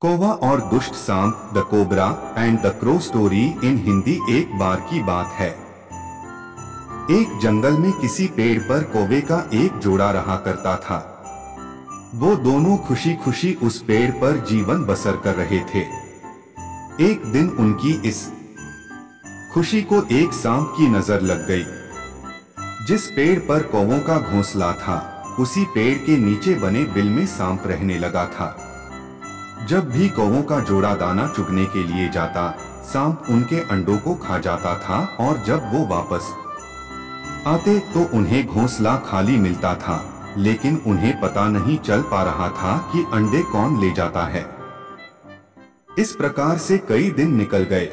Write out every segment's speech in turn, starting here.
कौवा और दुष्ट सांप, the cobra and the crow story in Hindi. एक बार की बात है, एक जंगल में किसी पेड़ पर कौवे का एक जोड़ा रहा करता था। वो दोनों खुशी खुशी उस पेड़ पर जीवन बसर कर रहे थे। एक दिन उनकी इस खुशी को एक सांप की नजर लग गई। जिस पेड़ पर कौवों का घोंसला था, उसी पेड़ के नीचे बने बिल में सांप रहने लगा था। जब भी कौवों का जोड़ा दाना चुगने के लिए जाता, सांप उनके अंडों को खा जाता था और जब वो वापस आते तो उन्हें घोंसला खाली मिलता था, लेकिन उन्हें पता नहीं चल पा रहा था कि अंडे कौन ले जाता है। इस प्रकार से कई दिन निकल गए।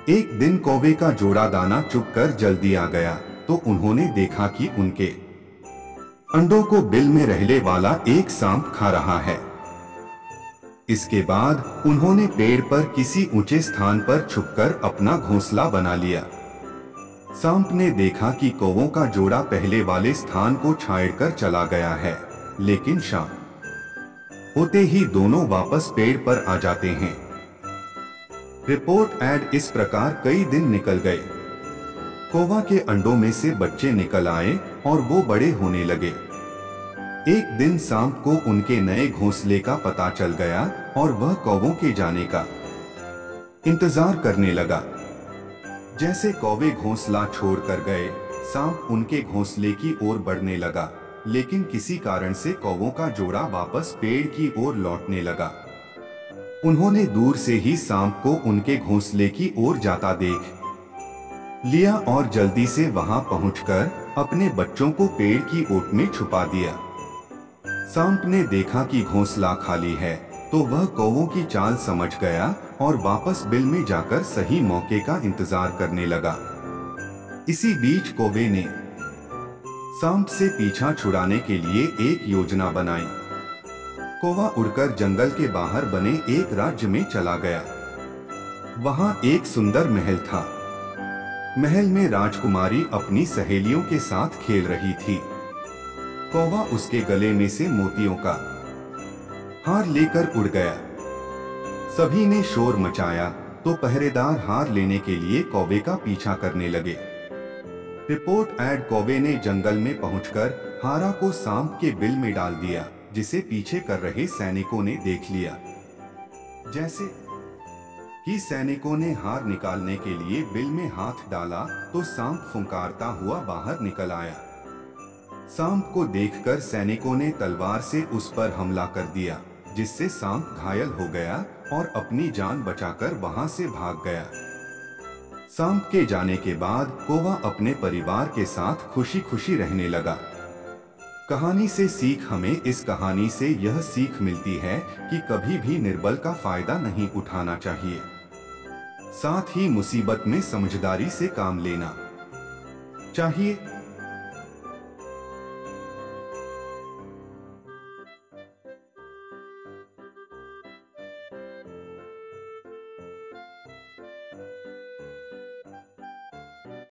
एक दिन कौवे का जोड़ा दाना चुगकर जल्दी आ गया तो उन्होंने देखा कि उनके अंडों को बिल में रहने वाला एक सांप खा रहा है। इसके बाद उन्होंने पेड़ पर किसी ऊंचे स्थान पर छुपकर अपना घोंसला बना लिया। सांप ने देखा कि कौवों का जोड़ा पहले वाले स्थान को छोड़कर चला गया है, लेकिन शाम होते ही दोनों वापस पेड़ पर आ जाते हैं। Reported. इस प्रकार कई दिन निकल गए। कौवा के अंडों में से बच्चे निकल आए और वो बड़े होने लगे। एक दिन सांप को उनके नए घोंसले का पता चल गया और वह कौवों के जाने का इंतजार करने लगा। जैसे कौवे घोंसला छोड़कर गए, सांप उनके घोंसले की ओर बढ़ने लगा, लेकिन किसी कारण से कौवों का जोड़ा वापस पेड़ की ओर लौटने लगा। उन्होंने दूर से ही सांप को उनके घोंसले की ओर जाता देख लिया और जल्दी से वहां पहुंचकर अपने बच्चों को पेड़ की ओट में छुपा दिया। सांप ने देखा कि घोंसला खाली है तो वह कौवों की चाल समझ गया और वापस बिल में जाकर सही मौके का इंतजार करने लगा। इसी बीच कौवे ने सांप से पीछा छुड़ाने के लिए एक योजना बनाई। कौवा उड़कर जंगल के बाहर बने एक राज्य में चला गया। वहां एक सुंदर महल था। महल में राजकुमारी अपनी सहेलियों के साथ खेल रही थी। कौवा उसके गले में से मोतियों का हार लेकर उड़ गया। सभी ने शोर मचाया तो पहरेदार हार लेने के लिए कौवे का पीछा करने लगे। Reported. कौवे ने जंगल में पहुंचकर हारा को सांप के बिल में डाल दिया, जिसे पीछे कर रहे सैनिकों ने देख लिया। जैसे ही सैनिकों ने हार निकालने के लिए बिल में हाथ डाला तो सांप फुंकारता हुआ बाहर निकल आया। सांप को देखकर सैनिकों ने तलवार से उस पर हमला कर दिया, जिससे सांप घायल हो गया और अपनी जान बचाकर वहां से भाग गया। सांप के जाने के बाद कौवा अपने परिवार के साथ खुशी खुशी रहने लगा। कहानी से सीख। हमें इस कहानी से यह सीख मिलती है कि कभी भी निर्बल का फायदा नहीं उठाना चाहिए। साथ ही मुसीबत में समझदारी से काम लेना चाहिए।